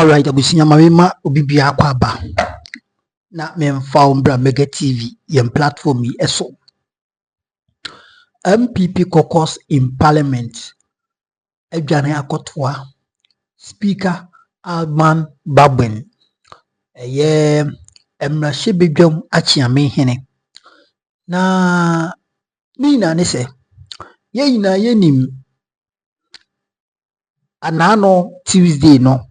Alright, abusinya mawema obibia akwa ba na memfa umbra Mega TV yem platform yi eso. MPP caucus in parliament edwane akotwa Speaker Alban Babwen ye emrahye bedwam achiame hene na nina ne se ye nyina yenim anano Tuesday no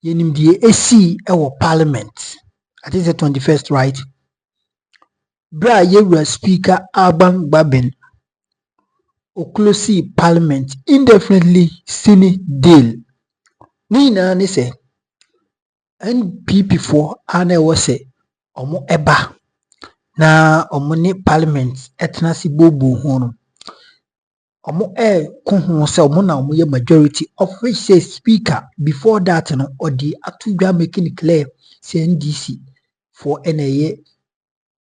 yenim die esi ewo parliament. I think the 21st, right? Bra yewra Speaker Alban Babwen oklosi parliament indefinitely sini deal. Nina ne se NPP for ana wose omo eba na omo ni parliament etna si bobu hono. Omo kuhu se omo na omo ye majority of which says speaker before that no odi atudwa making it clear say NDC for NAA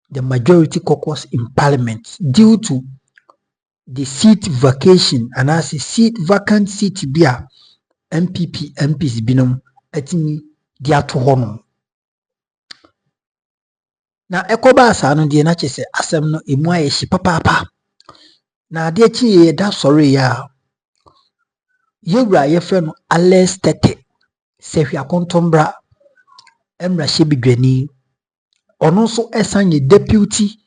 the majority caucus in parliament due to the seat vacation and as a seat vacant seat bia MPP MPs binom atimi dia to hono na ekoba asa no de na chese asem no emu ayeshi papa na de chi ye da sorry ya yewra ye fe no ales tete se hwa kontombra emrahye bidwani ono so esanye deputy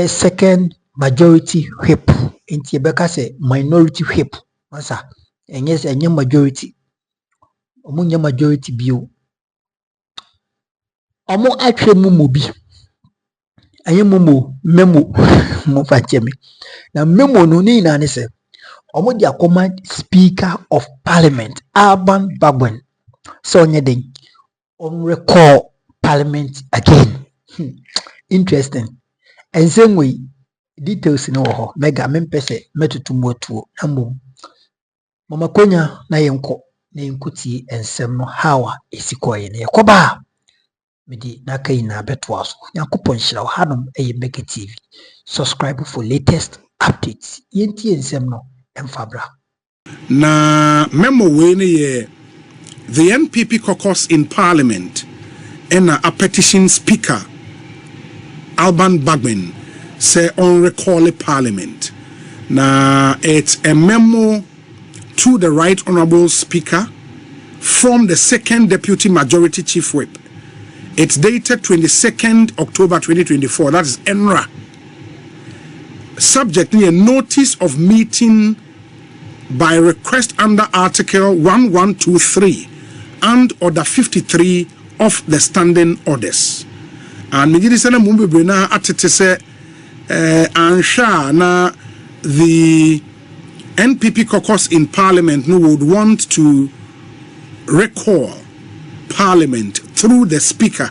second majority whip enti ebeka se minority whip masa enye majority omunye majority bio omo atwe mumu bi anye mumu memo mo fachemi na memo no ni na ne se omo dia command Speaker of Parliament Alban Babwen so onye den on recall parliament again. Interesting. And same way details no ho mega mempese metutu motuo amom mama konya na yenko na yenkuti ensem no hawa esikoye na yakoba medi na kai na beto aso yakopon hira hanom Mega TV. Subscribe for latest updates yenti ensem no emfabra na memo we ne ye the NPP caucus in parliament and a petition speaker Alban Babwen say on recall parliament. Now it's a memo to the right honorable speaker from the second deputy majority chief whip. It's dated 22nd October 2024. That is ENRA. Subject a notice of meeting by request under Article 1123 and Order 53 of the standing orders. And Mijidi Sana Mumbi Brina atete se ansha na the NPP caucus in parliament no would want to recall parliament through the speaker.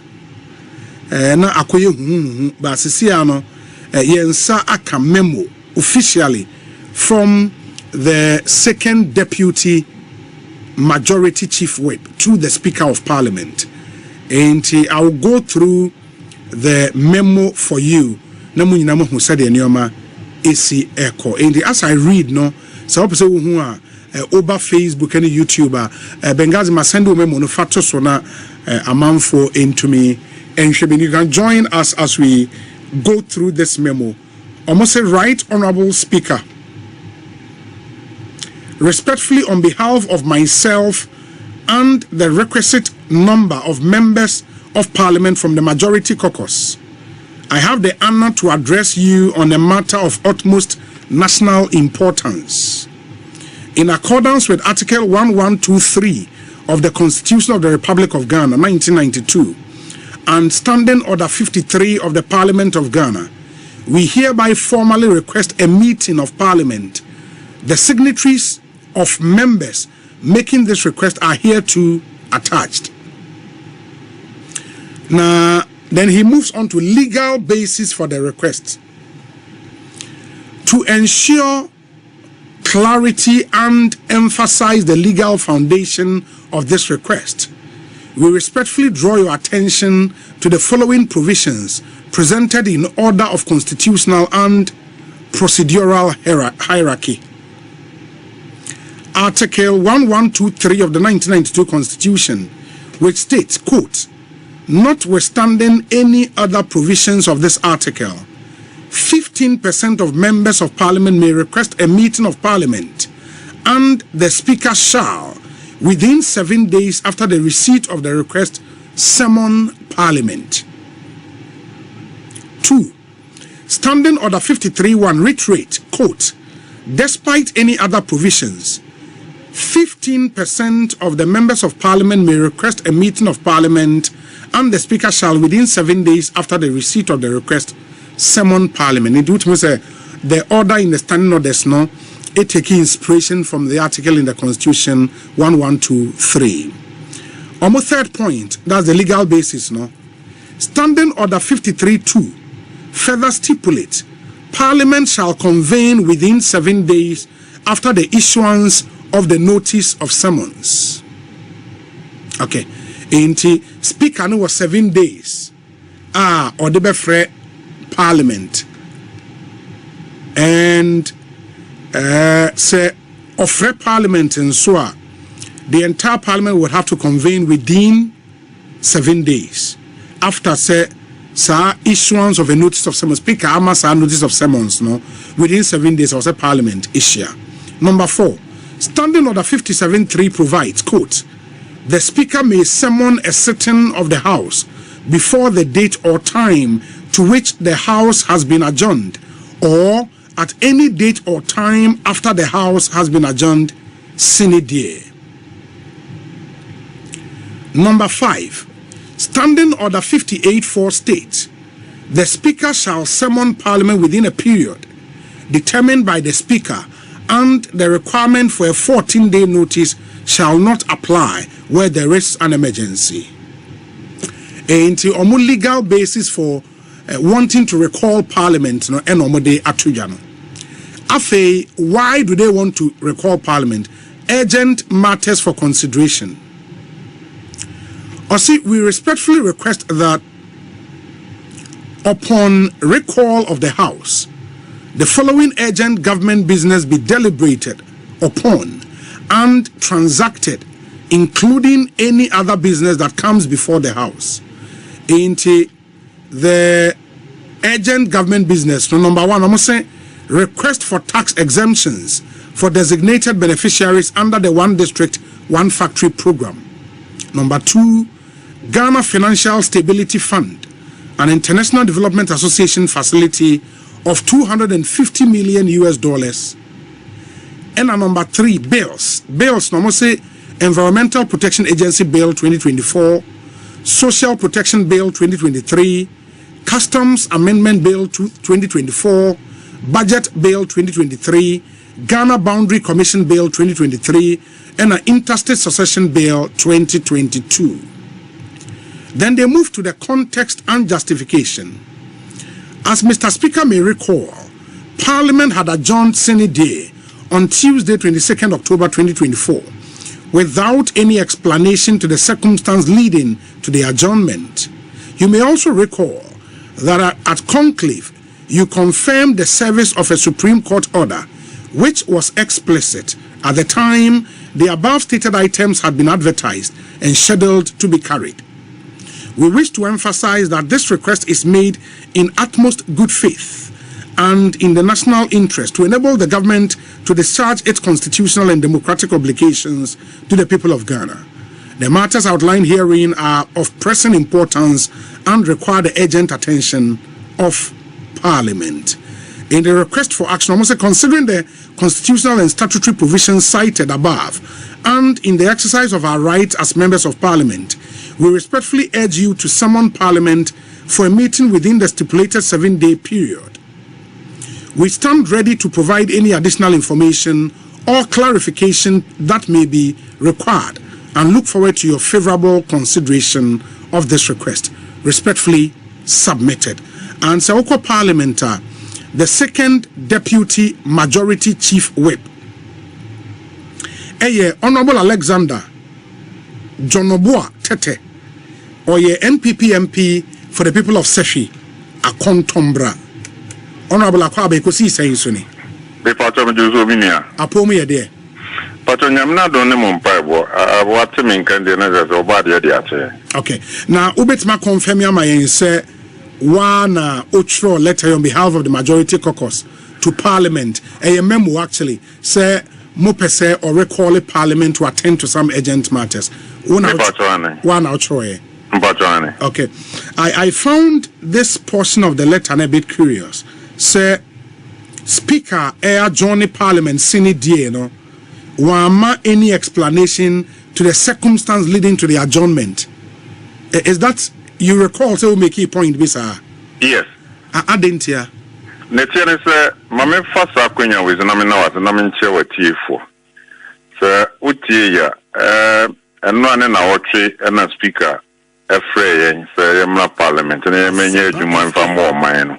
Na akoye basisi ano yensa aka memo officially from the second deputy majority chief whip to the speaker of parliament. And I will go through the memo for you. Namu nyinamo hu said enioma esi echo. And as I read no, so person who are over Facebook and YouTube, Bengazi masendo memo no fato so na amanfo into me. And you can join us as we go through this memo. Almost a right honorable speaker. Respectfully, on behalf of myself and the requisite number of members of parliament from the majority caucus, I have the honor to address you on a matter of utmost national importance. In accordance with Article 1123 of the Constitution of the Republic of Ghana, 1992, and Standing Order 53 of the Parliament of Ghana, we hereby formally request a meeting of Parliament. The signatories of members making this request are hereto attached. Now, then he moves on to legal basis for the request. To ensure clarity and emphasize the legal foundation of this request, we respectfully draw your attention to the following provisions presented in order of constitutional and procedural hierarchy. Article 1123 of the 1992 Constitution, which states, quote, notwithstanding any other provisions of this article, 15% of members of Parliament may request a meeting of Parliament, and the Speaker shall, within 7 days after the receipt of the request, summon Parliament. 2. Standing Order 53.1 reiterate, quote, despite any other provisions, 15% of the members of Parliament may request a meeting of Parliament, and the Speaker shall, within 7 days after the receipt of the request, summon Parliament. It would mean the order in the Standing Orders, no, it taking inspiration from the article in the Constitution 1123. On my third point, that's the legal basis, no. Standing Order 53.2 further stipulates Parliament shall convene within 7 days after the issuance of the notice of summons. Okay. Inti Speaker no was 7 days. Or the befre Parliament. And say offer Parliament and so the entire Parliament would have to convene within 7 days after say issuance of a notice of summons. Speaker ama notice of summons no within 7 days of say Parliament issue. Number 4, Standing Order 57.3 provides, quote, the Speaker may summon a sitting of the House before the date or time to which the House has been adjourned, or at any date or time after the House has been adjourned sine die. Number 5, Standing Order 58.4 states, the Speaker shall summon Parliament within a period determined by the Speaker, and the requirement for a 14-day notice shall not apply where there is an emergency. And the legal basis for wanting to recall Parliament, no, why do they want to recall Parliament? Urgent matters for consideration. We respectfully request that upon recall of the House, the following urgent government business be deliberated upon and transacted, including any other business that comes before the House. Into the urgent government business, so number 1, I'm going to say request for tax exemptions for designated beneficiaries under the One District, One Factory program. Number 2, Ghana Financial Stability Fund, an international development association facility of $250 million US. And number 3, bills. Bills, no more say Environmental Protection Agency Bill 2024, Social Protection Bill 2023, Customs Amendment Bill 2024, Budget Bill 2023, Ghana Boundary Commission Bill 2023, and an Interstate Succession Bill 2022. Then they move to the context and justification. As Mr. Speaker may recall, Parliament had adjourned sine die on Tuesday, 22nd October 2024, without any explanation to the circumstance leading to the adjournment. You may also recall that at conclave, you confirmed the service of a Supreme Court order, which was explicit at the time the above stated items had been advertised and scheduled to be carried. We wish to emphasize that this request is made in utmost good faith and in the national interest to enable the government to discharge its constitutional and democratic obligations to the people of Ghana. The matters outlined herein are of pressing importance and require the urgent attention of Parliament. In the request for action, almost considering the constitutional and statutory provisions cited above, and in the exercise of our rights as members of Parliament, we respectfully urge you to summon Parliament for a meeting within the stipulated 7-day period. We stand ready to provide any additional information or clarification that may be required and look forward to your favorable consideration of this request. Respectfully submitted. And Sawoko Parliament, the second Deputy Majority Chief Whip, Honorable Alexander Jonobua Tete, or NPP MP for the people of Sefi, Akontombra. Honorable Akwabe Kosi saying Suni. Be part of the Zominia. Apomi there. Patonyamna don't know what to mean can the body. Okay. Now, Ubetma confirm ya my say one outro letter on behalf of the majority caucus to Parliament. A memo actually say Mopese or recall Parliament to attend to some urgent matters. One outro. Okay. I found this portion of the letter a bit curious. Say Speaker Air Johnny Parliament Sini Die no wama any explanation to the circumstance leading to the adjournment. Is that you recall so make a point bisa? Yes. I didn't hear. Netiane say mame fasa kwenya with na me na wat na me nche watie fo. So utie ya eno ane na wotwe na speaker efrey say yemna parliament na yemenye adwuma mfa mo man no.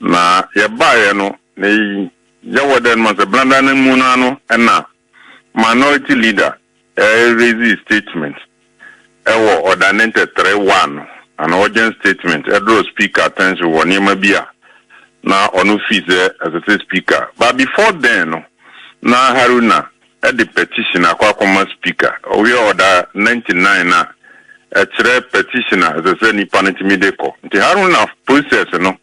Na ye bae no ne yawoden ma se blanda na mu na no na minority leader raise statement ewo ordinance 3-1 an urgent statement draw speaker attention won yema bia na onu fees as a speaker but before then no na Haruna the petition akwa speaker we order 99 na chere petitioner as a nipa ntimi ko nti Haruna process no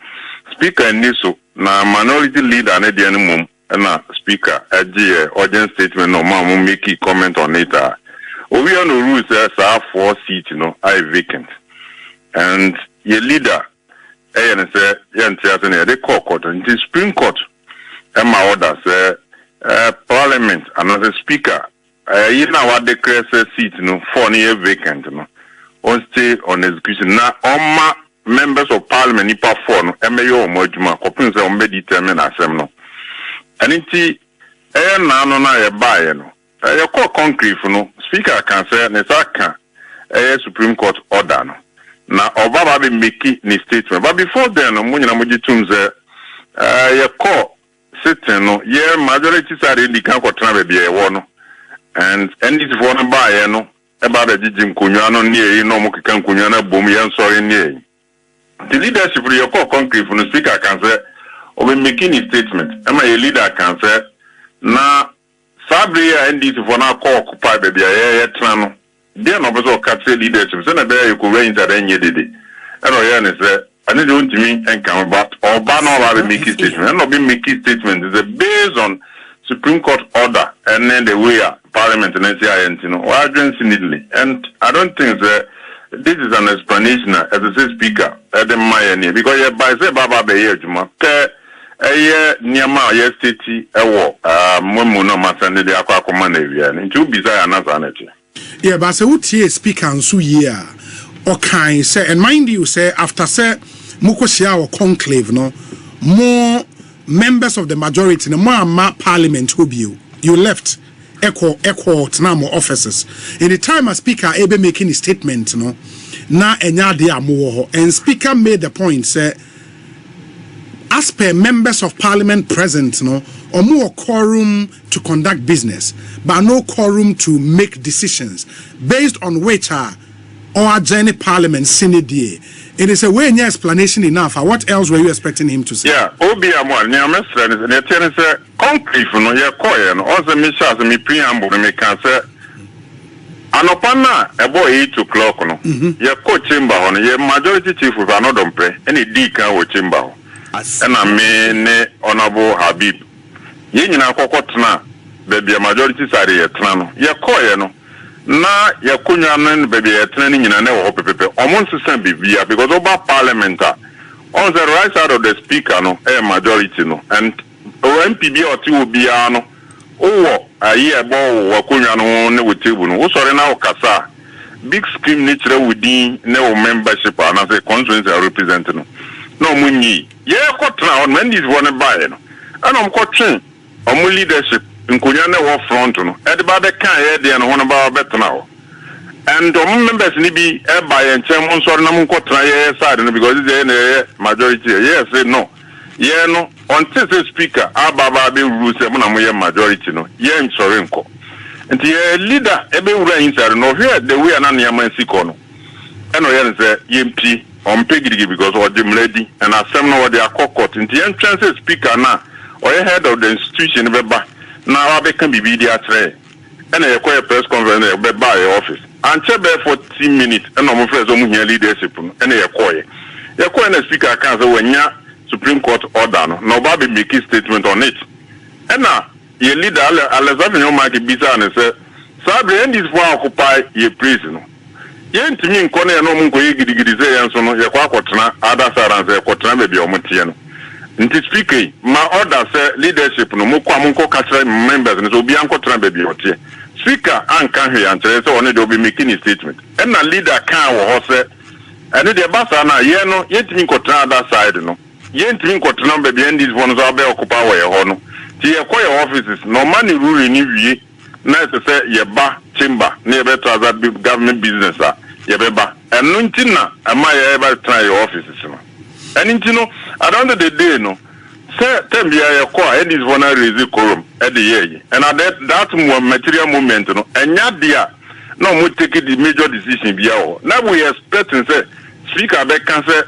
speaker ni so na minority leader na dey mum na speaker agi urgent statement no ma mo make comment on it we on the rules say 4 seats no are vacant and your leader and say the court and the Supreme Court my order say Parliament another speaker you know what the declare seat no 4 year vacant no on stay on execution now on members of Parliament nipa 4 no emeyo omoduma kopin say on be determine asem no aniti na no na ye bae no ye call concrete no speaker can say ne saka Supreme Court order no na obaba be make ni statement but before then no munyina mogitum say ye call sitting no ye majority side indika ko tran be ye wo no and this for no bae no e ba be jijim konwa no ne yi no mo keka konwa na bom ye nsori ne the leadership for your call concrete no speaker can say or making a statement am a leader can say na Sabria and this for now call occupy baby a trano. Then also capture leadership. So na be you could range that any day. And I say I need you to me and come about or ban all make a statement. And not be making statement is based on Supreme Court order and then the way Parliament and NCI you know urgency needly. And I don't think that this is an explanation as a speaker at the Miami because by say Baba Bayejuma Niama yestiti ewo mumu no masande de akwa komanda ewia nti ubisa anasa anete yeah but say utie speaker nso ye a o kan say and mind you say after say mukosia or conclave no more members of the majority no more parliament who be you left echo tnamo offices in the time a speaker ebe making a statement no na enya de amowo and speaker made the point say as per members of parliament present, no, or more quorum to conduct business, but no quorum to make decisions based on which our journey parliament sinidie. It is a way near explanation enough. What else were you expecting him to say? Yeah, Obi Amor, near my friend, and I tell you, concrete for no your coin, also me shots and me preamble and me can say. Anopana about 8 o'clock, no, your coach chamber on your majority chief with another play, any deacon or chamber. And I mean, Honorable Habib. Yen na kokotna, baby, a majority side here, Trano. Ya koyeno. Na ya kunyaman, baby, a training in a never hope pepe. Almost the same bivia because over parliamentar. On the right side of the speaker, no, a majority, no, and MPB or two biano. Oh, a year ball, Wakunyano, with table, no, sorry now, Kasa. Big screen nature within no membership, and as a conference representing. No money. Yeah, got now when this one buy no. And I'm coaching on leadership in Kunyana war front no. At about the can here and one about better now. And members need be by and chairman sorry no ko try side because it's a majority. Yes, no. Yeah no. Until the speaker ababa be rules e na mo majority no. Yeah I'm sorry nko. And the leader ebe wura inside no here the way na niam siko no. And no say MP on peggy because of them lady and as some know they are court in the entrance speaker now or head of the institution beba now I can be there tray and a press conference by office. And check there for 10 minutes, and I'm afraid some leadership, and a quiet. Your quiet speaker can't say when ya Supreme Court order, nobody make a statement on it. And now, your leader, Alexander Maki Bisa, and say, Sabre, and this war occupy your prison. Yen to me in Kone and Omunko Yigidi and so no, Yakwakotna, other Sarans, Kotna, maybe Omotiano. Nti speaking, my order say leadership no mo kwa monko catch members no so bi anko tran be otie. Speaker an kan hwe an tell say one dey be making a statement. And na leader kan wo ho say and the basa na ye no yentimi kotran other side no. Yentimi kotran be bi this one so be occupy we ho no. Ti ye kwa your offices no money rule ni wie na say ye ba chamber na ye be transact government business ye be ba. And no ntina ama ye be try your offices no. And you know, at the end of the day, no, say, tell me, I call this one raise quorum at the year, and at that material moment, no, and yet, dear, no, we take the major decision. Now we expect and say, Speaker, I can say,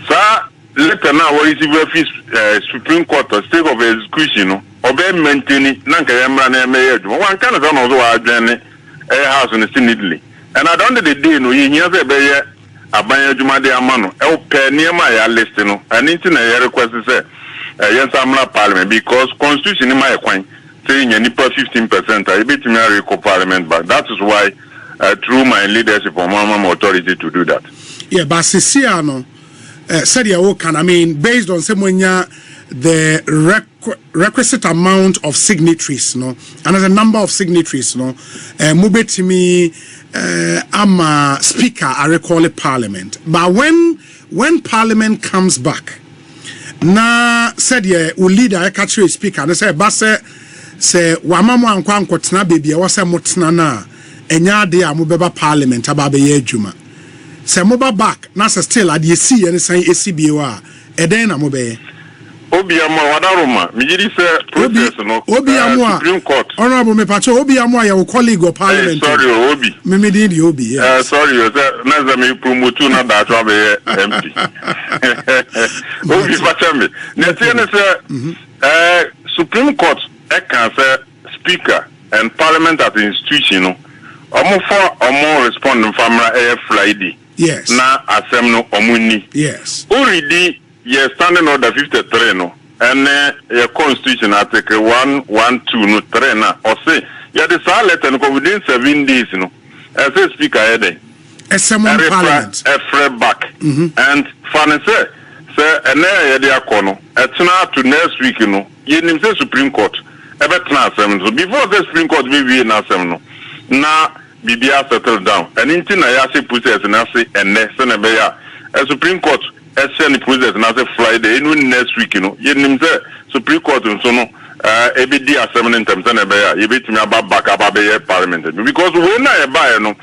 sir, let now what is Supreme Court or state of execution, obey maintaining Nanka Yamran Mayor. One kind of also our journey, a house in the Senate. And at the end of the day, no, you hear the abanya juma de amano e pe niema ya list no ani nti na ya request say yensamla parliament because constitution ni my kwan say nya nipa 15% I bet me recall parliament but that is why through my leadership of mama authority to do that. Yeah, but Sisiano said ya can I mean based on semonya the requisite amount of signatories no and as a number of signatories no mubetimi I'm a speaker I recall it parliament but when parliament comes back na said yeah we leader I catch you speaker and say basse say wamamo ankwa ankotena baby e wose motena na enya de amobeba parliament aba ye adwuma say moba back na still ade see any san esibie wa eden na mobe Obiamo wadaruma mijiri se process no Supreme Court honorable me pacho Obiamo ya colleague of parliament sorry Obi me di Obi yes sorry na me promote na da to be MP Obi pacho me na tiene se Supreme Court e can say speaker and parliament as an institution no omo respond famra Friday yes na asem no omuni yes already yes, standing order 53 no, and your constitution article 112 no 3 na, or say you decide letter no within 7 days no, as a speaker head. Parliament. A back and finance say and there they are kono. It's now to next week no. You name say Supreme Court. So before the Supreme Court be in assem no. Na BBA settled down. And into na ya say process na say and next na be ya Supreme Court. Any process na say Friday even next week no ye nim say Supreme Court so no ebedi assembly in terms na be ya ye betimi aba back aba be parliament because when na e buy no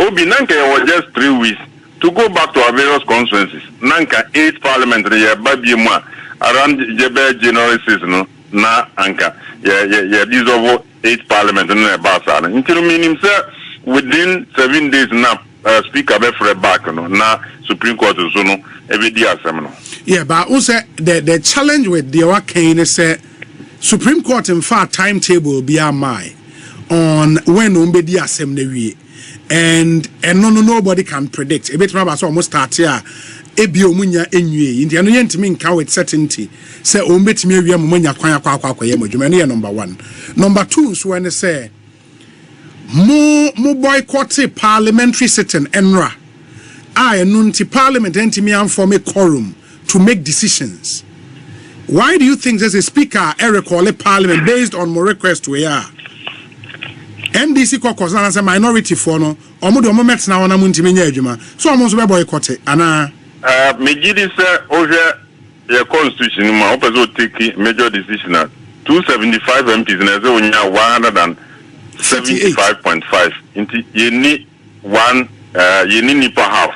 obi nanka ye was just 3 weeks to go back to our various constituencies nanka 8 parliament ye ba bi mu around jebe general season no na anka ye dissolve 8 parliament na e ba sa na until meaning say within 7 days na speaker be for back no na Supreme Court so no yeah, but also the challenge with the Wakane is Supreme Court in fact timetable be my on when umbedi assembly and nobody can predict. A bit about almost start here. Ebio munya enwie nti eno yentimi nka with certainty say ombetimi awia munya kwan akwa ye modwuma number 1. Number 2 so when say mo boycott parliamentary sitting enra nunti parliament entimi am form a quorum to make decisions. Why do you think there's a speaker recall a parliament based on more request we are NDC caucus na say minority for no omo do moment na wona muntimi nya adwuma so omo so be boycott ana megidi say ohwe your constitution ma opezo take major decision 275 MPs na say onya 175.5 inti yeni one yeni nipa half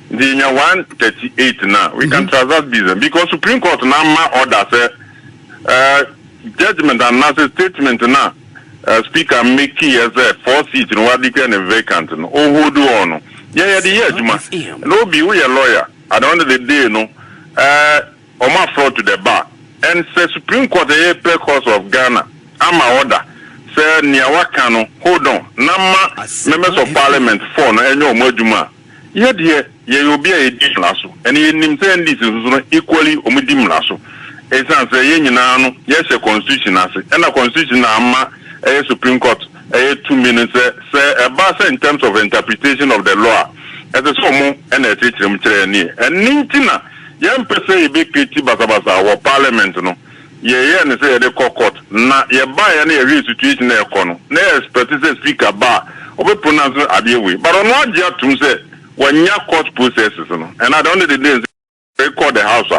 the 138 now we can transact business because Supreme Court now ma order say judgment and not statement now speaker make as a 4 seat no what can vacant no hold on yeah the year juma no be we a lawyer at the end of the day no oma fraud to the bar and say Supreme Court a per course of Ghana ama order say near wakano hold on nama members of parliament for no enyo moduma ye de ye obi a edi mlaso and ye nim say ndi so equally omudi mlaso esan say ye nyina no yes a constitution ase and a constitution na ama Supreme Court 2 minutes say about in terms of interpretation of the law as a somo and a teacher and nintina yam per se be creative basabasa or parliament no ye and say the court na ye buy any real situation na ekono na expect say speaker ba obe pronounce adewe but on what you to say when your court processes no and I don't know the days they call the house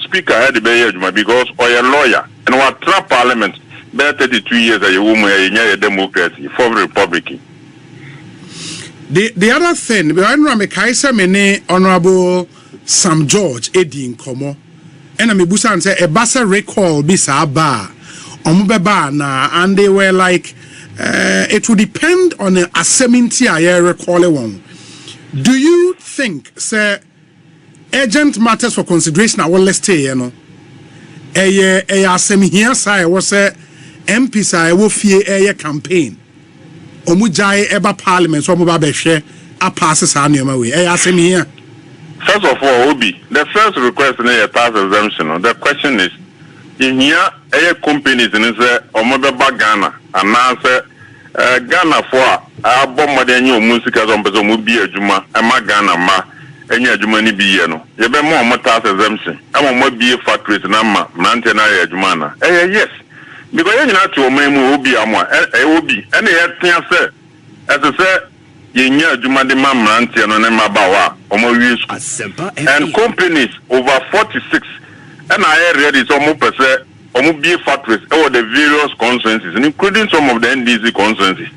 speaker had the be because or a lawyer and what trap parliament better 32 years a woman a democracy for republic. The other thing, Honorable Sam George Edin Komo, and Busan say a bassa recall bisa ba omubeba na, and they were like it would depend on a assemblity I recall one. Do you think say urgent matters for consideration I will let's say you know a assembly here say was a MPs I will fear a campaign omujai eba parliament so omuba behwe a passes annual way here. First of all, Obi, the first request in a tax exemption, the question is, in here, companies in the Omobeba Ghana, and answer Ghana for a bomb than your music as on Bezomubi, Juma, and my Ghana ma, and your Jumani Biano. You be more tax exemption. I want be a factory in Amma, Mantana, Jumana. Yes, because you're not to Omu Obi, Obi, and they had say, as I said, Yenya Jumadi Mamranti and Onema Bawa, and companies over 46, and I read it almost per se, Omubi factories over the various consensus, including some of the NDC consensus.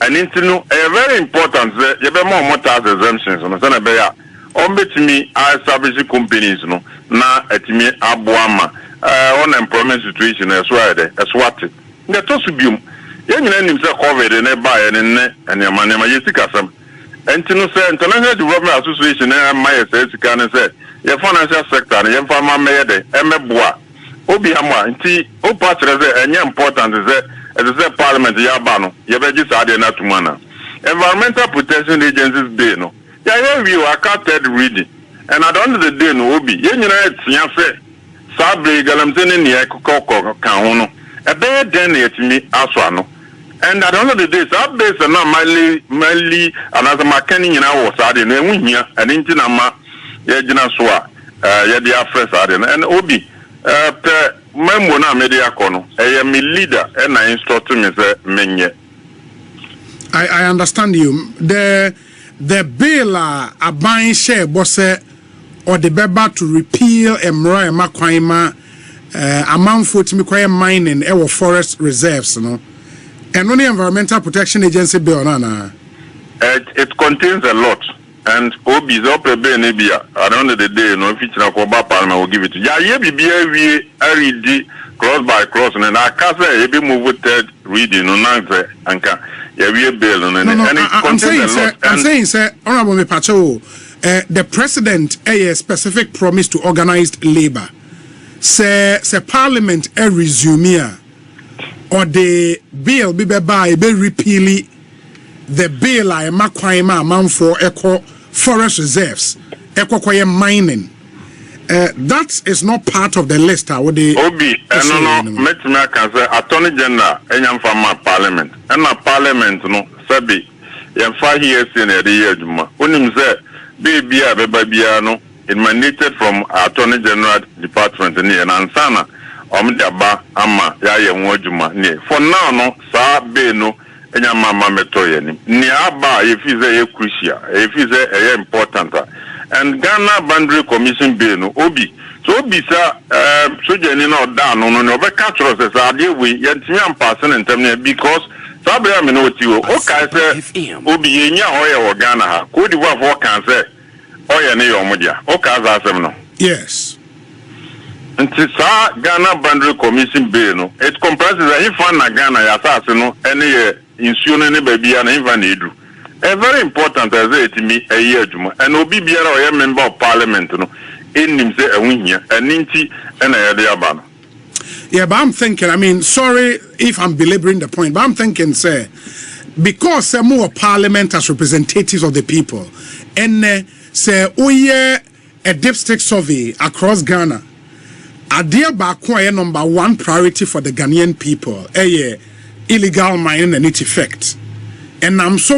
And into a very important, you have more tax exemptions on the Senabaya. To me, I establish companies, no, na at me Abuama, unemployment situation as well, as what it. The Tosubium. Young men himself covered in a buy and your money, my Yesicasam. And to say, International Development Association, my can say, your financial sector, and your farmer made a bois. Obiama, and T. O part and your important is that, as I said, Parliament, Yabano, Yabajis Adena Tumana. Environmental Protection Agencies Day, no. Yeah, you are carted reading. And at the end of the day, no, Obi, young say, Sabri Galamzin in the Eco Kauno. A bad day to me, Aswano. And at the end of the day, that base are not mainly another mechanic in our side, and we here, and in Tinama, Yajina Swa, Yadia Fresh and Obi, Memona Mediacono, I am a leader, and I instruct him as a menye. I understand you. The bill a buying share, bosse, or the beba to repeal Emroy Makwaima. Amount for to require mining our forest reserves, no, and only Environmental Protection Agency bill, nana. It contains a lot, and Obi is up a benebia. At the end of the day, no feature of Parliament will give it to you. Yeah, we read cross by cross, and I can't say be moved third reading on answer and can we bill and I'm saying, sir, Honorable Mepacho, the president a specific promise to organized labor. Say Parliament resume or the bill be repeal the bill I makwaima amount for eco forest reserves, eco mining. That is not part of the list. Obi, no, make me say Attorney General enyam from Parliament. And my Parliament no sabi yam 5 years in the year juma. Unim say be no emanated from Attorney General Department and Ansana Omdaba Ama Yaya Wojuma. For now, no, Sa Beno, and your mamma metoyen. Niaba, if he's a crucial, if he's a important. And Ghana Boundary Commission Beno, Obi. So, Obi, sir, so Janino down on over catchers as I deal with Yantian person and terminate because Sabria Minoti, okay, sir, Obi, in your or Ghana, could you have what can say? Yes. And Ghana Boundary Commission bill, it comprises a infant Ghana assassin, any insurance baby and even a very important as it to me a year, and Obi a member of Parliament, in him say a win here, and Ninti and a Diabano. Yeah, but I'm thinking, I mean, sorry if I'm belaboring the point, but I'm thinking, sir, because some more parliament as representatives of the people, and say, oh yeah, a dipstick survey across Ghana, adeɛ baako a number one priority for the Ghanaian people, illegal mining and its effect. And I'm so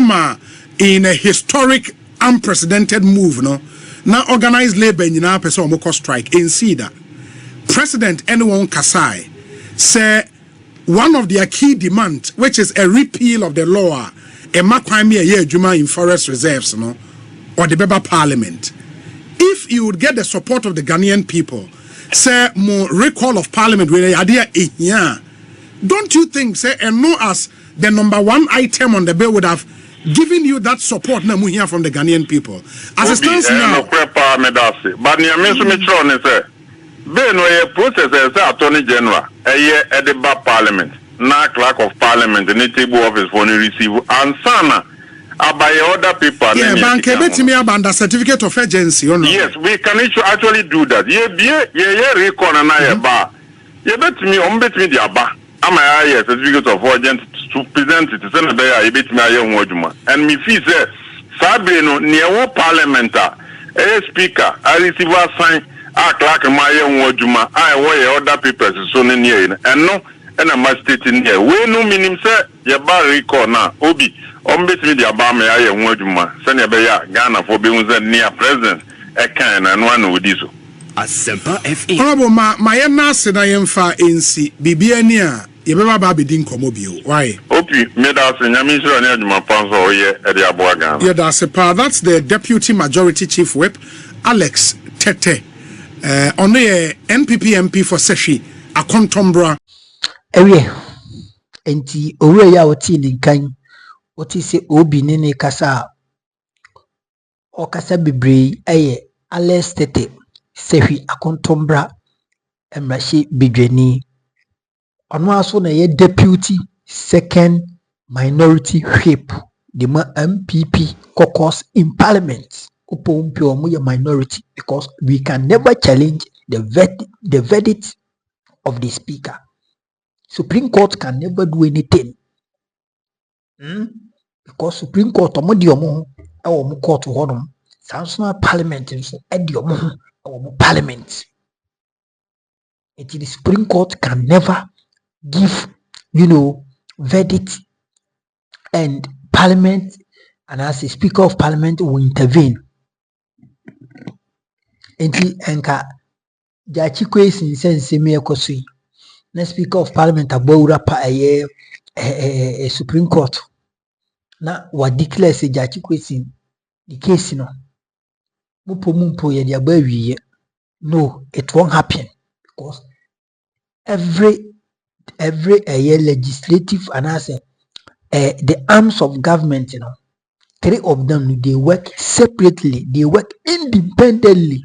in a historic, unprecedented move, no, now organized labor in our person moko strike in Cedar. President anyone Kasai say one of their key demands, which is a repeal of the law, a makwami a juma in forest reserves, no, or the Beba Parliament. If you would get the support of the Ghanaian people, say more recall of Parliament with the idea don't you think, say, and no as the number one item on the bill would have given you that support now here from the Ghanaian people? As it stands now. But near Mr. Ben we process as Attorney General, a year at the Bar Parliament, now clerk of Parliament, and the table office for the receive and sana by other people. Yeah, bank me about the certificate of agency. Yes, we can actually do that. Yeah, recon and I bar. You bet me on bet me the bar. Am I certificate of agent to present it to send a day, bit me a young wojuma. And me fee says, Sabino near Parliament, a speaker, I receive a sign. Clerk my young wojuma. I wear other papers so near and no, and I must state in here. We no meaning, sir, your bar recall now, Obi. Bet me the Abame I am Wojuma, Senabaya, Ghana for being near president, a can and one with this. A simple FE. Honorable my nurse I am far in C. Bibiania, Yababa Babi Dinkomobio. Why? Opi made us in Yamisha and Yajuma Panzo at the Abuagan. Yeah, that's the Deputy Majority Chief Whip, Alex Tete. On the NPP MP for Seshi, a contombra. Enti owe ya oti ninkan oti se obi nene kasa o kasa bebre Alex Tete sehwi akontombra emrashi bidweni ono aso na ye deputy second minority whip the MPP caucus in parliament upompi omo ye minority because we can never challenge the verdict of the speaker. Supreme Court can never do anything. Because Supreme Court omodi omo omo court honum national parliament so edi omo omo parliament. The Supreme Court can never give verdict, and parliament and as a speaker of parliament will intervene. Enti enka jachi kwesi sense me ekosui na speaker of parliament abawura pa a Supreme Court na wa declare se jachi kwesi the case no mumpo ye dia ba wiye. No, it won't happen because every legislative and as the arms of government, three of them, they work separately, they work independently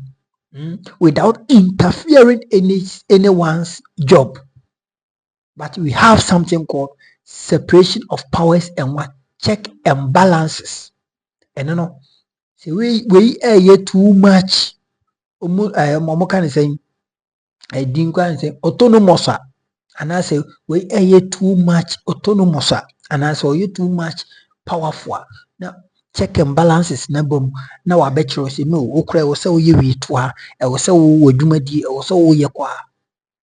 without interfering in anyone's job. But we have something called separation of powers and what check and balances. And so we too much. Momo can say I didn't say autonomous, and I say we too much autonomous, and I saw you too much powerful. Now check and balances number. Now I bet you say no, okra was so you twa, I was so wojumadi, I was so yakwa.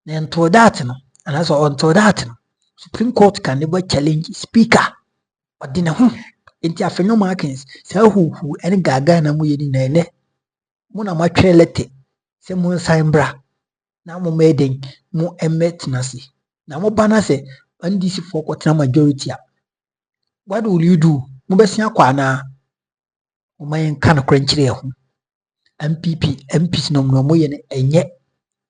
Then to that no, and I saw unto that no. Supreme Court can never challenge speaker. But dinner into a phenomenal markings, so who any gaga na mu yedi nene. Muna matwelete se mo sambra na mo meden mo emet nasi na mo bana se ndc for kwatena majority a what will you do mo besia kwa na mo mayen kan kranchire ho MPs no mo ye ne enye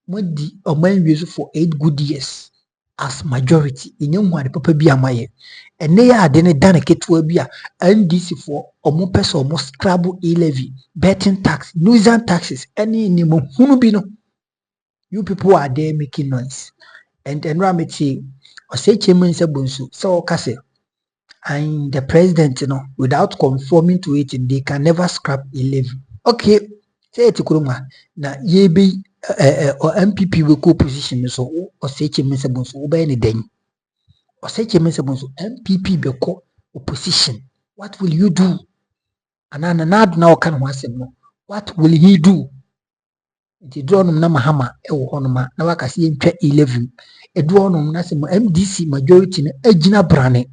mo di o man use for 8 good years as majority enye nware papa bi amaye ene ya ade ne dan ketwa bi a ndc for omo pese omo scrabble e-levy betting tax nuisance taxes any ni mo hunu bi no. You people are there making noise and rameti or say chairman sabunsu so kase and the president without conforming to it they can never scrap e-levy. Okay, say it kuruma na ye be or MPP will go position so or say chairman so obey any day. Or say chairman so MPP be co opposition. What will you do? And now can was no. What will he do? The drone na mahama honoma na wakasi ntwa 11 edronum na se MDC majority na agina brane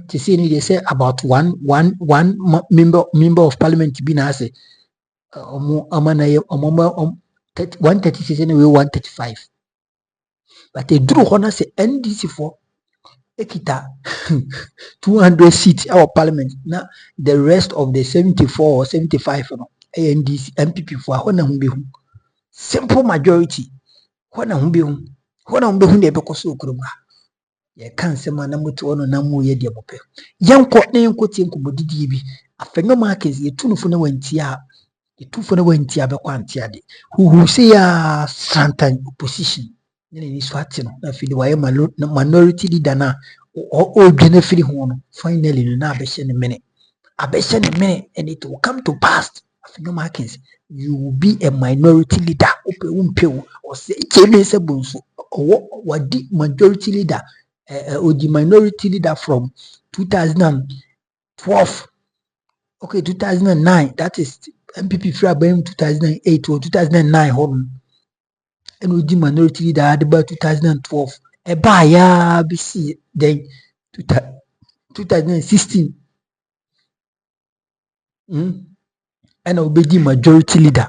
to see they say about one member of parliament be na say amana 136 anyway 135 but they drew honor say NDC for ekita 200 seats our parliament na the rest of the 74 or 75 no NDC MPP for hona hu be hu simple majority hona hu be hu de be koso okuruma ye kan sema na mutu ono na mu ye de bope yanko na yanko tie nkomodidi bi afenyo markets ye tunufo na wantia be kwantia de who say ya santan opposition ni swati no na fili waye minority leader na o dwene fili ho no finally no na abehye ne mene and it will come to pass afenyo markets you will be a minority leader ope or say cheme se bonso wadi majority leader or the minority leader from 2012 okay 2009 that is MPP free about 2008 or 2009 home and with the minority leader at about 2012 a buyer BC then 2016 and I'll be the majority leader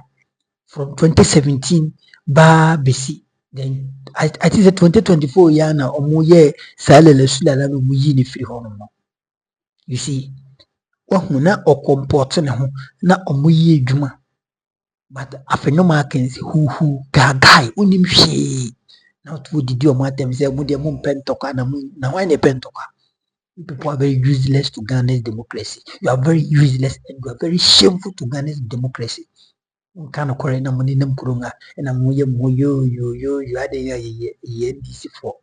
from 2017 ba BC then I think that 2024 yana omo ye salele sulala no mu yi ni free home no you see wahuna o comport ne ho na omo yi adwuma but afenyo markets who gagai unim hwe na to didi o matem say mu de mu pentoka na why ne pentoka. You people are very useless to Ghana's democracy. You are very useless and you are very shameful to Ghana's democracy. Kind of correct na money nam kurunga and I'm you had a NDC for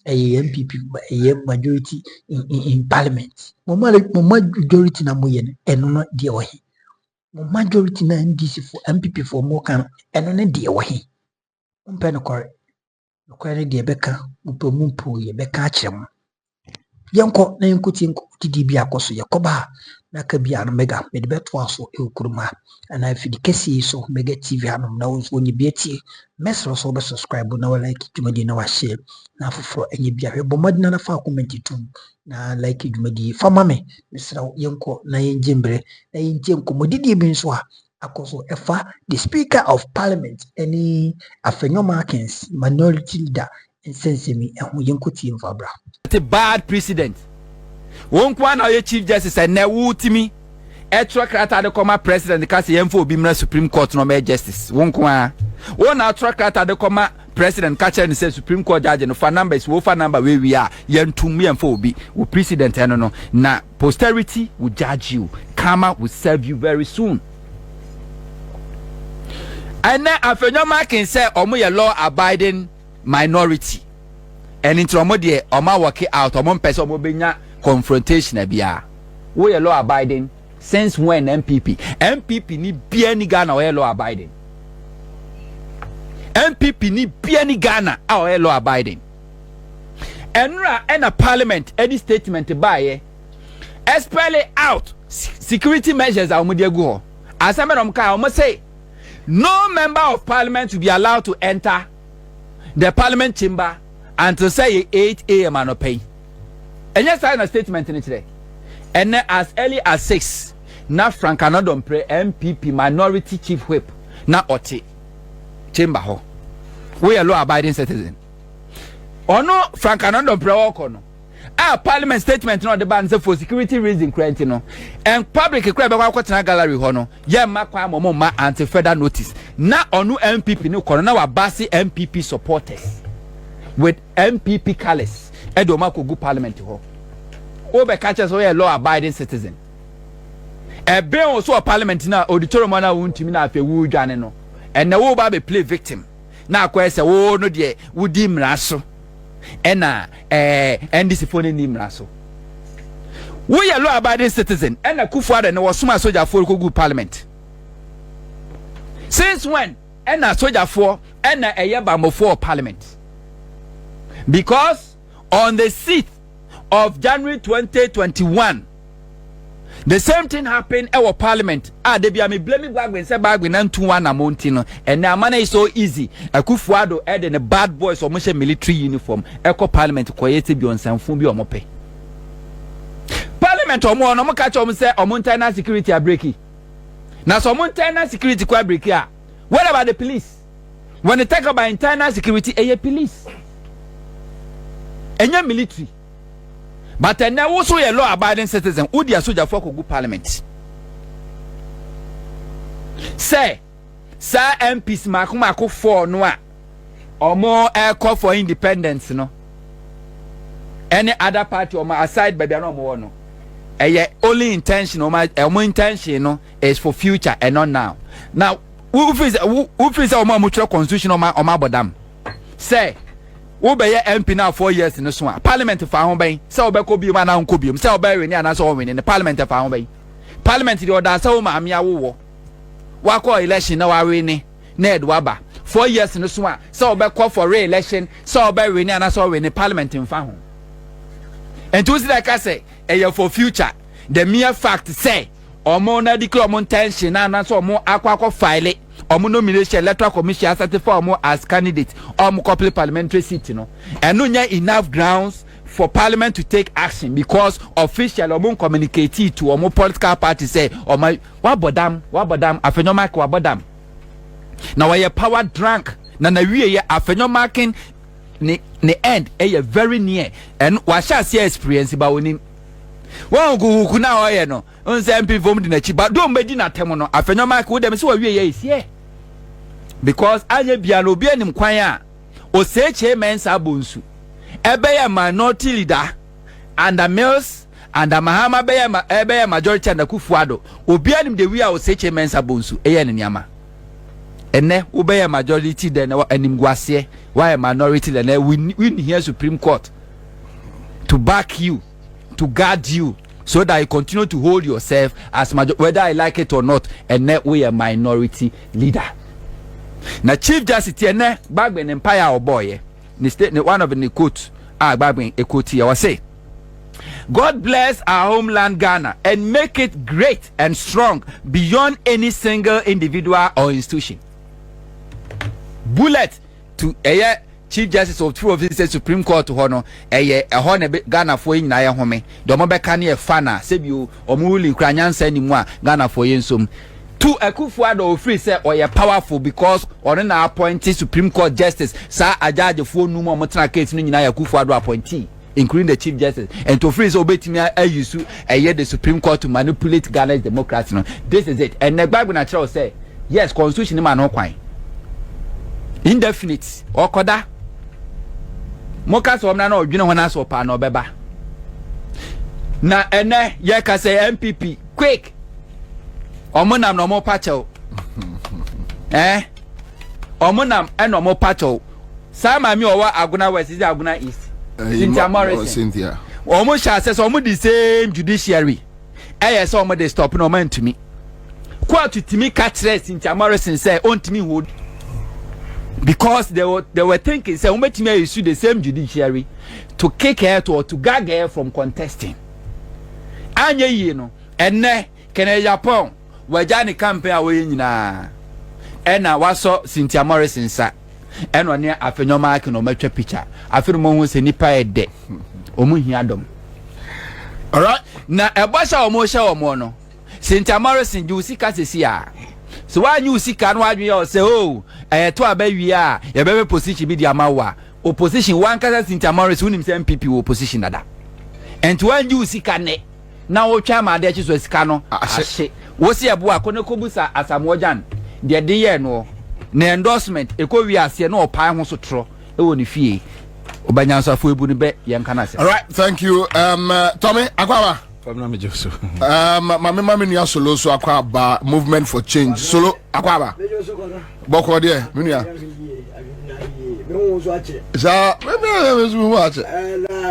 a MPP a majority in parliament. Majority na moyen and not dear way. Majority na NDC for MPP for more can and on dear way. Correct. No correct dear Becca, Mumpo ye Becca chem. Yanko na yankuti didi bi akoso yakoba na ka bia no mega me de beto aso e okuruma ana afidi kesi so mega TV hanom na wonso onye bieti mesro so be subscribe na like dwumadi na wa share na afoforo enye bia hwe bomadi na fa comment tum na like dwumadi fama me mesra yanko na yenjembre na yenje nkomodidi bi nso a akoso efa the speaker of parliament any afenyo markins minority leader insensemi ehun yenkoti mfabra a bad precedent. Won't one of your chief justice and ne wutimi extra crata de comma president kasi yemfo bimra Supreme Court no me justice. Won't one extra crata de comma president catcher and say Supreme Court judge no for numbers wo for number where we are yentum yemfo bi wo president no na posterity will judge you. Karma will serve you very soon. And now afenyo marking say omo ye law abiding minority. And into omo de omo work out omo person omo benya confrontation abia we law abiding since when MPP ni bia ni Ghana we law abiding MPP ni bia ni Ghana we law abiding enra and a parliament any statement by spell out security measures omo de go ho asame dom ka omo say no member of parliament will be allowed to enter the parliament chamber until say 8 a.m. and pay. And yes, I have a statement in it today. And as early as 6, now Frank Anodon pray MPP minority chief whip, now Oti chamber ho. We are law abiding citizen. Or no Frank Anodon pray or no. Our parliament statement no the ban say for security reason creating no. And public crowd be gallery ho no. Yeah, makwa momo ma anti further notice. Now onu MPP no kono na wa basi MPP supporters. With MPP colors, Edoma could go parliament ho. Obe catches a law abiding citizen. A bill also a parliament now auditorium na won't na fe wu dwane no. And na wo ba be play victim. Na kwa say wo no de wudi mraso. Ena NDC phone ni mraso. We are law abiding citizen. Ena Kufuor na wo suma soldier for go parliament. Since when ɛna sojafoɔ ɛna ɛyɛ bambofoɔ parliament because on the 6th of January 2021 the same thing happened our parliament they be me blaming Bagwin say Bagwin and 2-1 na monti no and now man is so easy Akufuado add in the bad boys or much military uniform echo parliament koyete bi onsanfo bi omope parliament omo no mo catch omo say omo internal security a breaki na so omo internal security kwa breaki a what about the police when they talk about internal security police enye military. But now also a law abiding citizen who dia soldier for go parliament. Say sir MPs mako for no or more air call for independence no. Any other party or my aside by the no more no. Only intention or my intention no is for future and not now. Now who feels our mutual constitution or my bodam. Say wo be MP now 4 years in so parliament fa ho ben say obeko bi ma na nko bi say obe ni ana so win ni parliament fa ho ben parliament the order say wo ma amia wo call election na wa win na edwaba 4 years in so say obeko for re-election say obe win ni ana so win ni parliament fa ho and to see like I say for future the mere fact say omo na declare omo intention na ana so omo akwa file omo nomination electoral commission certify omo as candidate omo couple parliamentary seat no and no nya enough grounds for parliament to take action because official omo communicate to omo political party say omo wabodam afenyo mark wabodam na we power drunk na wie ye afenyo marking ne end very near and wa sha see experience ba onim won go na oye no onse MP vom di na chi ba do mbedi na tem no afenyo mark wo dem se wa wie ye isi because anye bia no bia nim kwan a o seche mensa bonsu ebe ya minority leader and the males and the mahama ebe ya majority and Kufuado obi anim de wi a o seche mensa bonsu eye ne niama ene wo be ya majority de na anim guase why minority de na win here Supreme Court to back you to guard you so that you continue to hold yourself as whether I like it or not and we a minority leader. Na Chief Justice ene Bagben Empire or boy ni state one of the quote Bagben a quote here was say God bless our homeland Ghana and make it great and strong beyond any single individual or institution. Bullet to Chief Justice of Two of the Supreme Court to honor Ghana for in Naya Home. Domobekani a fana, Sebu or Muli Kranyan sending more Ghana for Yensum. To a Kufuado free say or you're powerful because or an appointed Supreme Court Justice, Sir Ajaj the 4 no more Motra case in Kufuado appointee, including the Chief Justice, and to freeze obey me I use the Supreme Court to manipulate Ghana's democracy. No. This is it. And the Bible natural say, yes, constitution man no quine. Indefinite or koda. Moka so na no dwene ho na so pa na obeba na ene ye ka say MPP quick omonam no mo pacho omonam eno mo pacho sama mi owa Aguna West is Aguna East Cynthia Morris Cynthia omo sha say so omo the same judiciary so omo dey stop no man to me court to me catch Cynthia Morris say on to me hold because they were thinking say umetime issue the same judiciary to kick her to gag her from contesting anye yi no enne kene Japan wajani campaign awe nyina ena waso Cynthia Morris nsa eno ne afenyo mark no matwa picture afiro mo hu se nipa ede omu hia dom alright na ebosha omo hia omo no Cynthia Morris nju sika sesi a so why you see can why you say oh to abawi a ye be position bi di amawa opposition one kasa Cynthia Morris unim say MPP opposition nada and when you see can na wo twa ma de chi so sika no ahye wo se ebo akone kobusa asamojan de ye no na endorsement ekowi ase na opai ho so tro e woni fie obanyanso afo ebu ni be ye nkana se. All right, thank you Tommy Akwawa mama nua solo so Akwaba movement for change solo Akwaba boko de menua za me so ache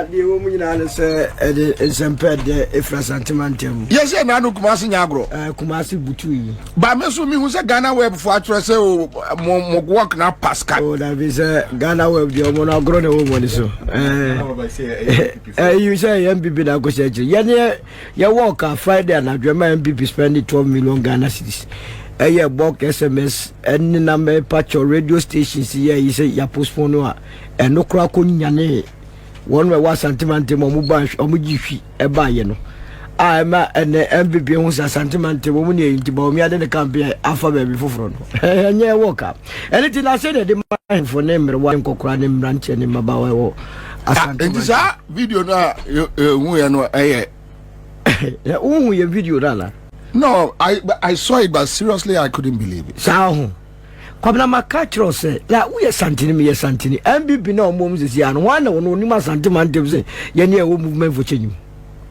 na the woman and say exempted Efra Santimantem. Yes, and I know Kumasi Nyagro. Kumasi Butui. But Mesu me who's a Ghana web for I say work now Pascal. Oh, that is a Ghana web the woman grown a woman so. You say MPP that goes you walk on Friday and German MPP spending 12 million Ghana cedis. A bulk SMS and number patch or radio stations here you say ya postpone and no crack on yane. One way was sentimental mobile or mujifi a bayano. I'm an MPP who's a sentimental woman into Bomia than the campaign alphabet before front. And yeah, walk up. Anything I said, the mind for name, one cockranim ranch and in Mabawa. And this video now, we are not a video, Rana. No, I saw it, but seriously, I couldn't believe it. So, Kwabena Makachro said, that we are Santini, Santini, MPP no moms is yan, one or no Nima Santimantem say, Yania movement for change.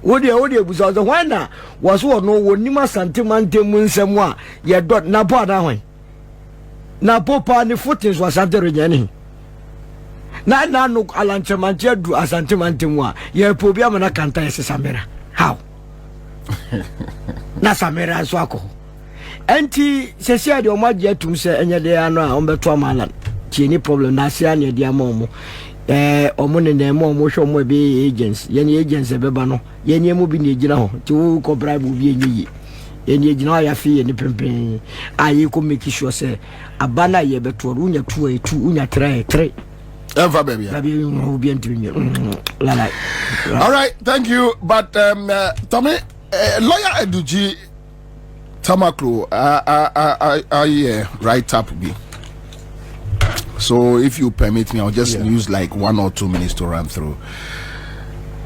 Odia was the one was one no Nima Santimantem win someone, yet dot Napa that way. Napopa and the footings was Santa Regeni. Na no Alanchamantia do a Santimantem, ye Pobiamana Canta Samera. How? Na Samera Swako. Anti Cecia de Omadia to say any day on Beto Malan. Any problem, Nasiania dia momo. Omon and more motion will be agents, Yenny agents a bebano, Yenny moving general, to co bribe will be ye. Yenny general fee and the pimping. I could make sure say a banner ye beto unya 2 unya 3. Ever baby. All right, thank you. But Tommy, lawyer Eduji Tamaklo, I write up me. So if you permit me, I'll just use like 1 or 2 minutes to run through.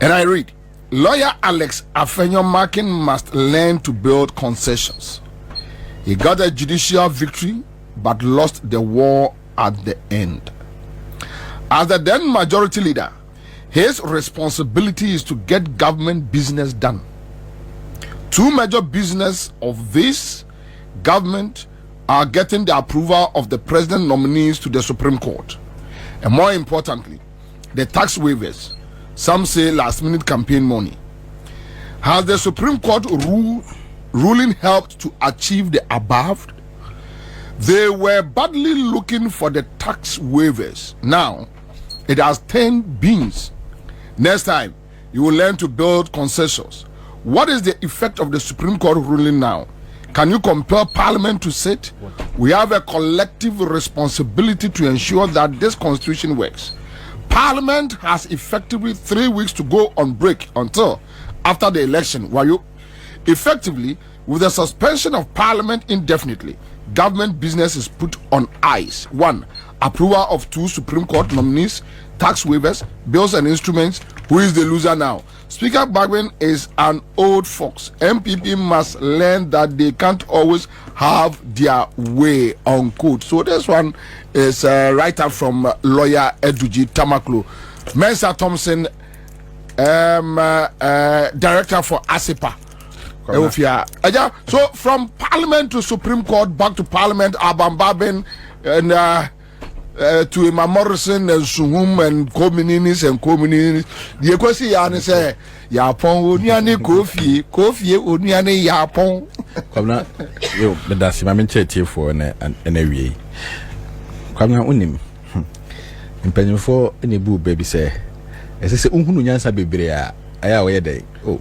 And I read, lawyer Alex Afenyo-Markin must learn to build concessions. He got a judicial victory, but lost the war at the end. As the then majority leader, his responsibility is to get government business done. 2 major business of this government are getting the approval of the president nominees to the Supreme Court. And more importantly, the tax waivers, some say last minute campaign money. Has the Supreme Court ruling helped to achieve the above? They were badly looking for the tax waivers. Now, it has turned beans. Next time, you will learn to build concessions. What is the effect of the Supreme Court ruling now? Can you compel Parliament to sit? We have a collective responsibility to ensure that this constitution works. Parliament has effectively 3 weeks to go on break until after the election. Effectively, with the suspension of Parliament indefinitely, government business is put on ice. 1. Approval of 2 Supreme Court nominees, tax waivers, bills and instruments. Who is the loser now? Speaker Bagwin is an old fox. MPP must learn that they can't always have their way, unquote. So this one is right up from lawyer Eduji Tamaklo. Mensa Thompson, director for ASIPA. So from Parliament to Supreme Court, back to Parliament, Abam Babin, and to Emma Morrison and Sumum and communities and communities. The question say, Yapon, Uniani, Kofi, Uniani, Yapon. Come now, you, but that's my mentality for an area. Come now, unim. In penny for any boo baby say, as I say, Unyansa baby, I away day. Oh,